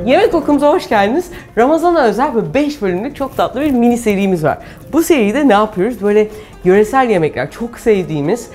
Yemek okulumuza hoş geldiniz. Ramazan'a özel böyle 5 bölümlük çok tatlı bir mini serimiz var. Bu seride ne yapıyoruz? Böyle yöresel yemekler, çok sevdiğimiz,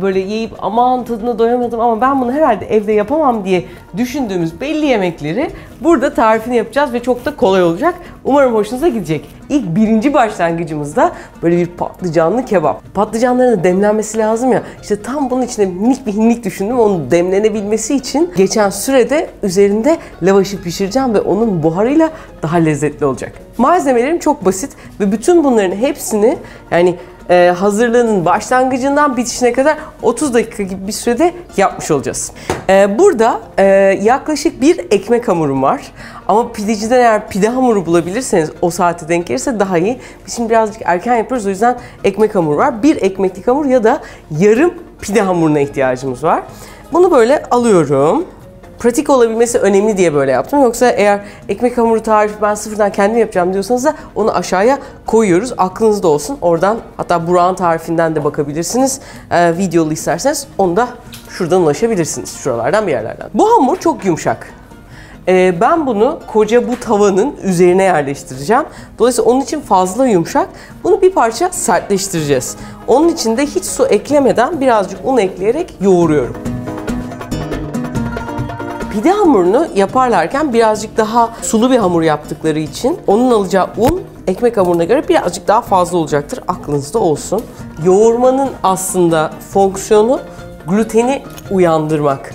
böyle yiyip aman tadına doyamadım ama ben bunu herhalde evde yapamam diye düşündüğümüz belli yemekleri burada tarifini yapacağız ve çok da kolay olacak. Umarım hoşunuza gidecek. İlk birinci başlangıcımızda böyle bir patlıcanlı kebap. Patlıcanların da demlenmesi lazım ya. İşte tam bunun içine minik bir hinlik düşündüm. Onun demlenebilmesi için geçen sürede üzerinde lavaşı pişireceğim ve onun buharıyla daha lezzetli olacak. Malzemelerim çok basit ve bütün bunların hepsini hazırlığının başlangıcından bitişine kadar 30 dakika gibi bir sürede yapmış olacağız. Burada yaklaşık bir ekmek hamurum var. Ama pideciden eğer pide hamuru bulabilirseniz o saate denk gelirse daha iyi. Biz şimdi birazcık erken yapıyoruz, o yüzden ekmek hamuru var. Bir ekmeklik hamur ya da yarım pide hamuruna ihtiyacımız var. Bunu böyle alıyorum. Pratik olabilmesi önemli diye böyle yaptım. Yoksa eğer ekmek hamuru tarifi ben sıfırdan kendim yapacağım diyorsanız da onu aşağıya koyuyoruz. Aklınızda olsun. Oradan, hatta Burak'ın tarifinden de bakabilirsiniz. Videolu isterseniz onu da şuradan ulaşabilirsiniz. Şuralardan bir yerlerden. Bu hamur çok yumuşak. Ben bunu koca bu tavanın üzerine yerleştireceğim. Dolayısıyla onun için fazla yumuşak. Bunu bir parça sertleştireceğiz. Onun için de hiç su eklemeden birazcık un ekleyerek yoğuruyorum. Pide hamurunu yaparlarken birazcık daha sulu bir hamur yaptıkları için onun alacağı un ekmek hamuruna göre birazcık daha fazla olacaktır. Aklınızda olsun. Yoğurmanın aslında fonksiyonu gluteni uyandırmak.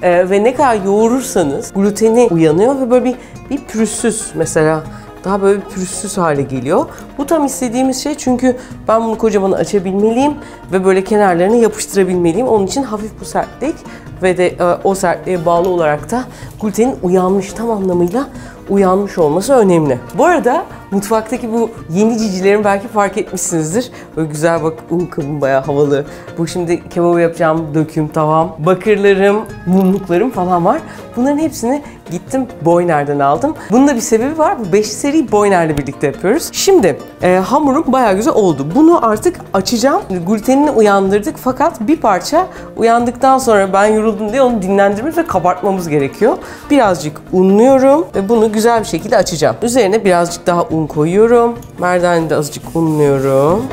Ve ne kadar yoğurursanız gluteni uyanıyor ve böyle bir pürüzsüz, mesela daha böyle bir pürüzsüz hale geliyor. Bu tam istediğimiz şey, çünkü ben bunu kocaman açabilmeliyim ve böyle kenarlarını yapıştırabilmeliyim. Onun için hafif bu sertlik ve de o sertliğe bağlı olarak da glutenin uyanmış, tam anlamıyla uyanmış olması önemli. Bu arada mutfaktaki bu yeni cicilerin belki fark etmişsinizdir. Böyle güzel, bak, un kabım bayağı havalı. Bu şimdi kebabı yapacağım döküm tavam, bakırlarım, mumluklarım falan var. Bunların hepsini gittim Boyner'den aldım. Bunun da bir sebebi var. Bu 5 seriyi Boyner'le birlikte yapıyoruz. Şimdi hamurum bayağı güzel oldu. Bunu artık açacağım. Glutenini uyandırdık fakat bir parça uyandıktan sonra ben yoruldum diye onu dinlendirmemiz ve kabartmamız gerekiyor. Birazcık unluyorum ve bunu güzel bir şekilde açacağım. Üzerine birazcık daha un koyuyorum. Merdane de azıcık unluyorum.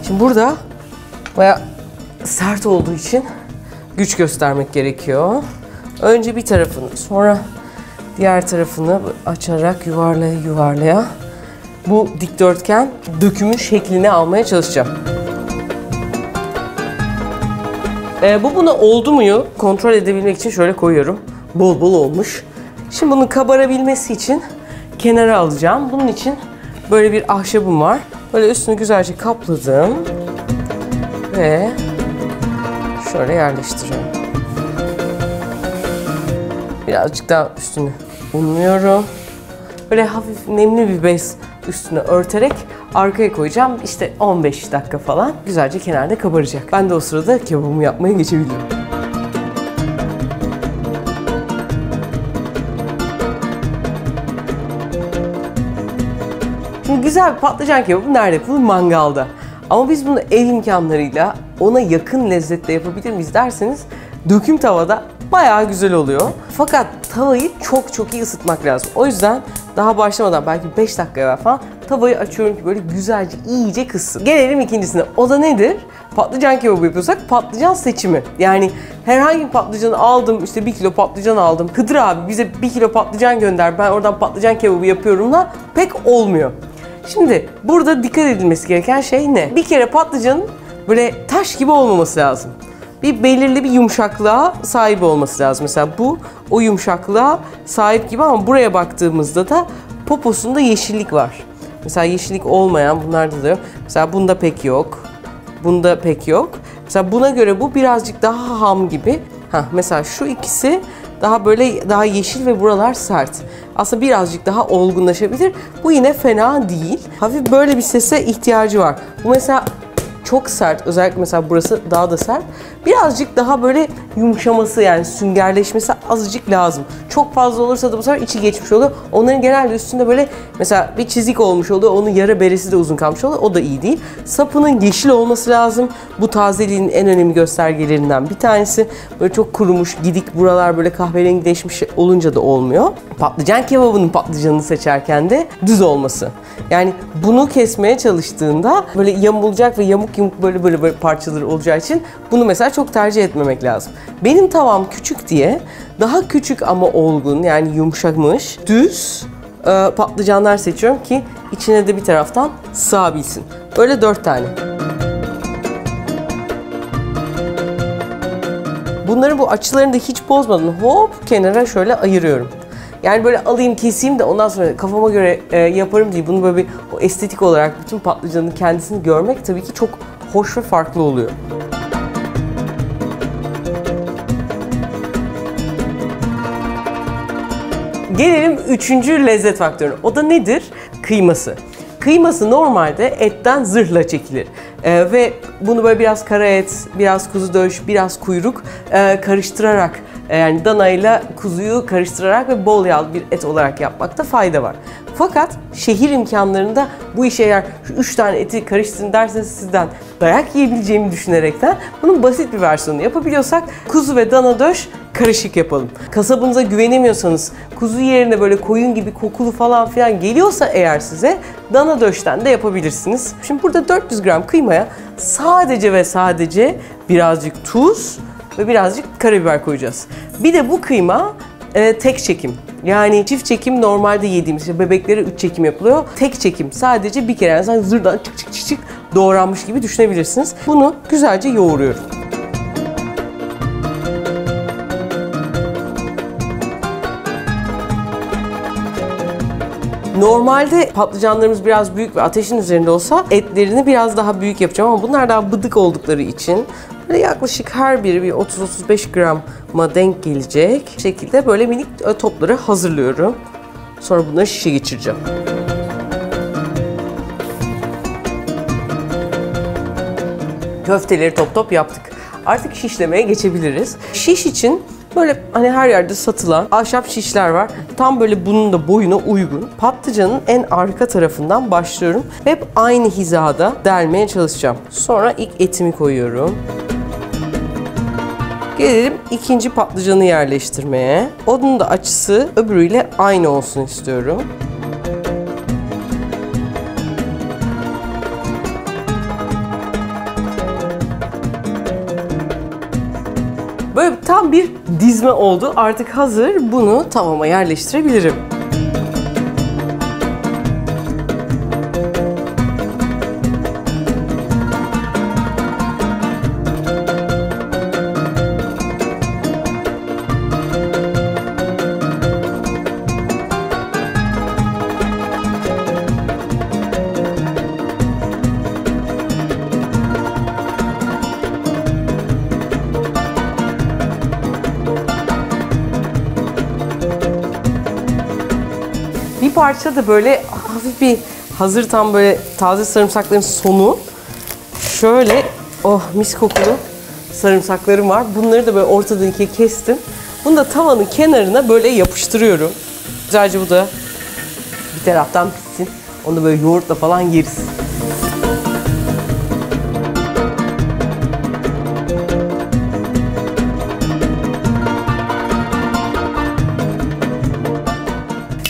Şimdi burada bayağı sert olduğu için güç göstermek gerekiyor. Önce bir tarafını, sonra diğer tarafını açarak yuvarlaya yuvarlaya bu dikdörtgen dökümün şeklini almaya çalışacağım. Bu buna oldu muyu kontrol edebilmek için şöyle koyuyorum. Bol bol olmuş. Şimdi bunun kabarabilmesi için kenara alacağım. Bunun için böyle bir ahşabım var. Böyle üstünü güzelce kapladım ve şöyle yerleştiriyorum. Birazcık daha üstünü unluyorum. Böyle hafif nemli bir bez üstüne örterek arkaya koyacağım. İşte 15 dakika falan güzelce kenarda kabaracak. Ben de o sırada kebabımı yapmaya geçebilirim. Şimdi güzel bir patlıcan kebabı nerede yapılır? Mangalda. Ama biz bunu ev imkanlarıyla ona yakın lezzetle yapabilir miyiz derseniz döküm tavada bayağı güzel oluyor. Fakat tavayı çok iyi ısıtmak lazım. O yüzden daha başlamadan belki 5 dakika evvel falan tavayı açıyorum ki böyle güzelce iyice kızsın. Gelelim ikincisine. O da nedir? Patlıcan kebabı yapıyorsak patlıcan seçimi. Yani herhangi bir patlıcanı aldım, işte 1 kilo patlıcan aldım. Hıdır abi bize 1 kilo patlıcan gönder, ben oradan patlıcan kebabı yapıyorumla pek olmuyor. Şimdi burada dikkat edilmesi gereken şey ne? Bir kere patlıcanın böyle taş gibi olmaması lazım. Belirli bir yumuşaklığa sahip olması lazım. Mesela bu o yumuşaklığa sahip gibi ama buraya baktığımızda da poposunda yeşillik var. Mesela yeşillik olmayan bunlarda da yok. Mesela bunda pek yok. Bunda pek yok. Mesela buna göre bu birazcık daha ham gibi. Mesela şu ikisi daha yeşil ve buralar sert. Aslında birazcık daha olgunlaşabilir. Bu yine fena değil. Hafif böyle bir sese ihtiyacı var. Bu mesela çok sert. Özellikle mesela burası daha da sert. birazcık daha böyle yumuşaması, yani süngerleşmesi azıcık lazım. Çok fazla olursa da bu sefer içi geçmiş oluyor. Onların genelde üstünde böyle mesela bir çizik olmuş oluyor. Onun yara beresi de uzun kalmış oluyor. O da iyi değil. Sapının yeşil olması lazım. Bu tazeliğin en önemli göstergelerinden bir tanesi. Böyle çok kurumuş, gidik buralar böyle kahverengileşmiş olunca da olmuyor. Patlıcan kebabının patlıcanını seçerken de düz olması. Yani bunu kesmeye çalıştığında böyle yamulacak ve yamuk yumuk böyle parçaları olacağı için bunu mesela çok tercih etmemek lazım. Benim tavam küçük diye daha küçük ama olgun, yani yumuşamış, düz patlıcanlar seçiyorum ki içine de bir taraftan sığabilsin. Böyle 4 tane. Bunları bu açılarını da hiç bozmadan hop kenara şöyle ayırıyorum. Yani böyle alayım keseyim de ondan sonra kafama göre yaparım diye bunu böyle bir o estetik olarak bütün patlıcanın kendisini görmek tabii ki çok hoş ve farklı oluyor. Gelelim 3. lezzet faktörüne. O da nedir? Kıyması. Kıyması normalde etten zırhla çekilir. Ve bunu böyle biraz kara et, biraz kuzu döş, biraz kuyruk karıştırarak, yani danayla kuzuyu karıştırarak ve bol yağlı bir et olarak yapmakta fayda var. Fakat şehir imkanlarında bu işe eğer şu 3 tane eti karıştırın derseniz sizden dayak yiyebileceğimi düşünerekten bunun basit bir versiyonunu yapabiliyorsak kuzu ve dana döş karışık yapalım. Kasabınıza güvenemiyorsanız, kuzu yerine böyle koyun gibi kokulu falan filan geliyorsa eğer size, dana döşten de yapabilirsiniz. Şimdi burada 400 gram kıymaya sadece ve sadece birazcık tuz ve birazcık karabiber koyacağız. Bir de bu kıyma tek çekim. Yani çift çekim normalde yediğimiz, işte bebeklere 3 çekim yapılıyor. Tek çekim sadece bir kere, yani sanki zırdan çık doğranmış gibi düşünebilirsiniz. Bunu güzelce yoğuruyorum. Normalde patlıcanlarımız biraz büyük ve ateşin üzerinde olsa etlerini biraz daha büyük yapacağım ama bunlar daha bıdık oldukları için böyle yaklaşık her biri bir 30-35 grama denk gelecek şekilde böyle minik topları hazırlıyorum. Sonra bunları şişe geçireceğim. Köfteleri top top yaptık. Artık şişlemeye geçebiliriz. Şiş için böyle hani her yerde satılan ahşap şişler var. Tam böyle bunun da boyuna uygun. Patlıcanın en arka tarafından başlıyorum. Hep aynı hizada delmeye çalışacağım. Sonra ilk etimi koyuyorum. Gelelim ikinci patlıcanı yerleştirmeye. Onun da açısı öbürüyle aynı olsun istiyorum. Böyle tam bir dizme oldu. Artık hazır. Bunu tavama yerleştirebilirim. Bir parça da böyle hafif bir hazır tam böyle taze sarımsakların sonu. Şöyle mis kokulu sarımsaklarım var. Bunları da böyle ortadan ikiye kestim. Bunu da tavanın kenarına böyle yapıştırıyorum. Güzelce bu da bir taraftan pişsin. Onu da böyle yoğurtla falan yeriz.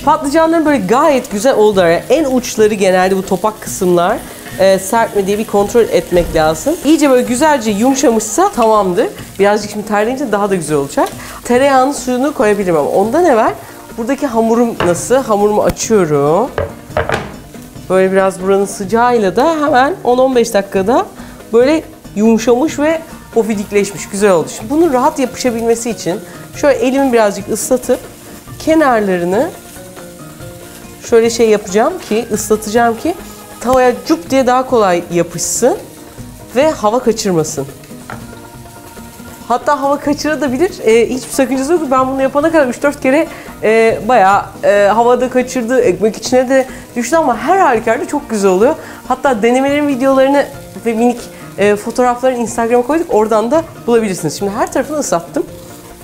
Patlıcanların böyle gayet güzel oldu. En uçları genelde bu topak kısımlar sert mi diye bir kontrol etmek lazım. İyice böyle güzelce yumuşamışsa tamamdır. Birazcık şimdi terleyince daha da güzel olacak. Tereyağının suyunu koyabilirim ama ondan evvel buradaki hamurum nasıl? Hamurumu açıyorum. Böyle biraz buranın sıcağıyla da hemen 10-15 dakikada böyle yumuşamış ve pofidikleşmiş. Güzel oldu. Şimdi bunun rahat yapışabilmesi için şöyle elimi birazcık ıslatıp kenarlarını şöyle yapacağım ki, ıslatacağım ki tavaya cup diye daha kolay yapışsın ve hava kaçırmasın. Hatta hava kaçırabilir. Hiçbir sakıncası yok. Ben bunu yapana kadar 3-4 kere bayağı havada kaçırdı. Ekmek içine de düştü ama her halükarda çok güzel oluyor. Hatta denemelerin videolarını ve minik fotoğraflarını Instagram'a koyduk. Oradan da bulabilirsiniz. Şimdi her tarafını ıslattım.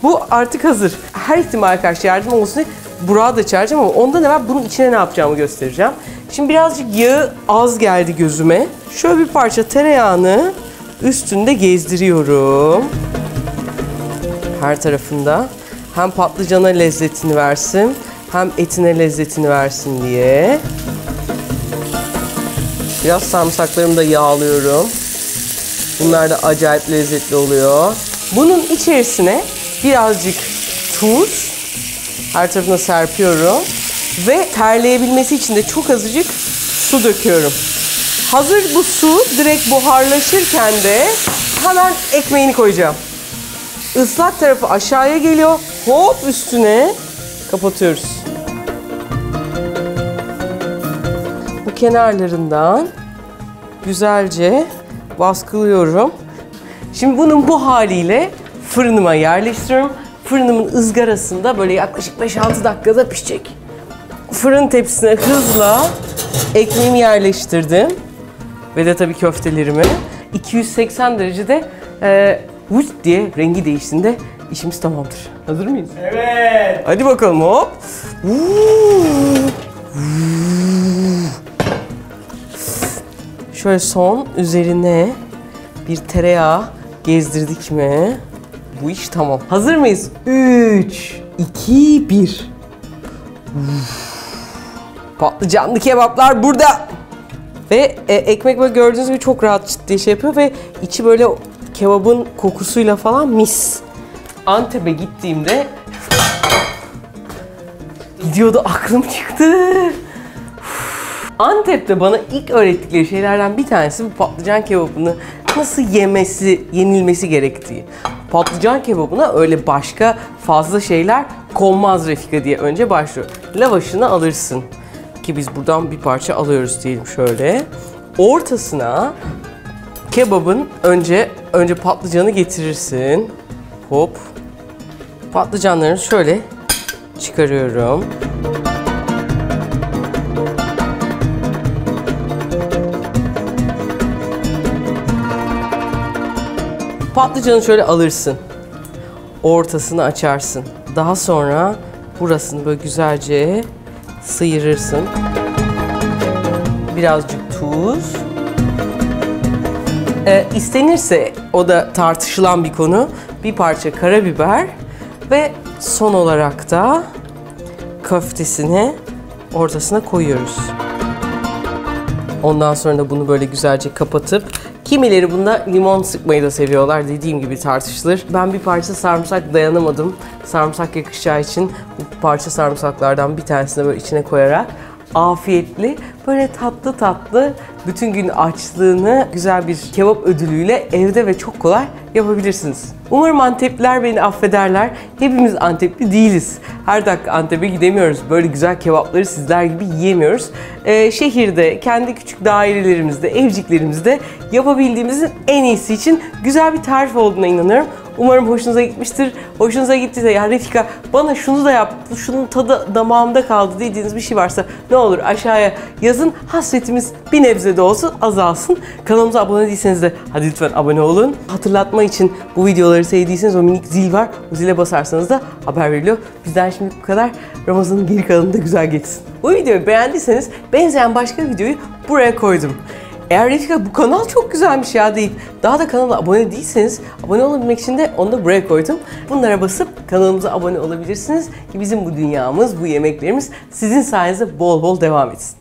Bu artık hazır. Her ihtimal karşı yardım olsun diye Burak'ı da çağıracağım ama ondan evvel bunun içine ne yapacağımı göstereceğim. Şimdi birazcık yağı az geldi gözüme. Şöyle bir parça tereyağını üstünde gezdiriyorum. Her tarafında. Hem patlıcana lezzetini versin, hem etine lezzetini versin diye. Biraz sarımsaklarımı da yağlıyorum. Bunlar da acayip lezzetli oluyor. Bunun içerisine birazcık tuz, her tarafına serpiyorum ve terleyebilmesi için de çok azıcık su döküyorum. Hazır bu su direkt buharlaşırken de hemen ekmeğini koyacağım. Islak tarafı aşağıya geliyor, hop üstüne kapatıyoruz. Bu kenarlarından güzelce baskılıyorum. Şimdi bunun bu haliyle fırınıma yerleştiriyorum. Fırınımın ızgarasında böyle yaklaşık 5-6 dakikada pişecek. Fırın tepsisine hızla ekmeğimi yerleştirdim. Ve de tabii köftelerimi. 280 derecede vıç diye rengi değiştiğinde işimiz tamamdır. Hazır mıyız? Evet. Hadi bakalım hop. Şöyle son üzerine bir tereyağı gezdirdik mi? Bu iş tamam. Hazır mıyız? 3, 2, 1. Patlıcanlı kebaplar burada. Ve ekmek böyle gördüğünüz gibi çok rahat çıt diye şey yapıyor ve içi böyle kebabın kokusuyla falan mis. Antep'e gittiğimde gidiyordu aklım çıktı. Antep'te bana ilk öğrettikleri şeylerden bir tanesi bu patlıcan kebabını nasıl yenilmesi gerektiği. Patlıcan kebabına öyle başka fazla şeyler konmaz Refika diye önce başlıyor. Lavaşını alırsın. Ki biz buradan bir parça alıyoruz diyelim şöyle. Ortasına kebabın önce patlıcanı getirirsin. Hop. Patlıcanlarını şöyle çıkarıyorum. Patlıcanı şöyle alırsın. Ortasını açarsın. Daha sonra burasını böyle güzelce sıyırırsın. Birazcık tuz. İstenirse, o da tartışılan bir konu, bir parça karabiber ve son olarak da köftesini ortasına koyuyoruz. Ondan sonra da bunu böyle güzelce kapatıp, kimileri bunda limon sıkmayı da seviyorlar. Dediğim gibi tartışılır. Ben bir parça sarımsak dayanamadım. Sarımsak yakışacağı için bu parça sarımsaklardan bir tanesini böyle içine koyarak afiyetli, böyle tatlı tatlı bütün gün açlığını güzel bir kebap ödülüyle evde ve çok kolay yapabilirsiniz. Umarım Antepliler beni affederler. Hepimiz Antepli değiliz. Her dakika Antep'e gidemiyoruz. Böyle güzel kebapları sizler gibi yiyemiyoruz. Şehirde, kendi küçük dairelerimizde, evciklerimizde yapabildiğimizin en iyisi için güzel bir tarif olduğuna inanıyorum. Umarım hoşunuza gitmiştir. Hoşunuza gittiyse ya Refika bana şunu da yap, şunun tadı damağımda kaldı dediğiniz bir şey varsa ne olur aşağıya yazın. Hasretimiz bir nebze de olsun azalsın. Kanalımıza abone değilseniz de hadi lütfen abone olun. Hatırlatma için bu videoları sevdiyseniz o minik zil var. O zile basarsanız da haber veriliyor. Bizden şimdi bu kadar. Ramazan'ın geri kalanı da güzel geçsin. Bu videoyu beğendiyseniz benzeyen başka videoyu buraya koydum. Eğer Refika bu kanal çok güzelmiş ya deyip daha da kanala abone değilseniz abone olabilmek için de onu da buraya koydum. Bunlara basıp kanalımıza abone olabilirsiniz ki bizim bu dünyamız, bu yemeklerimiz sizin sayenizde bol bol devam etsin.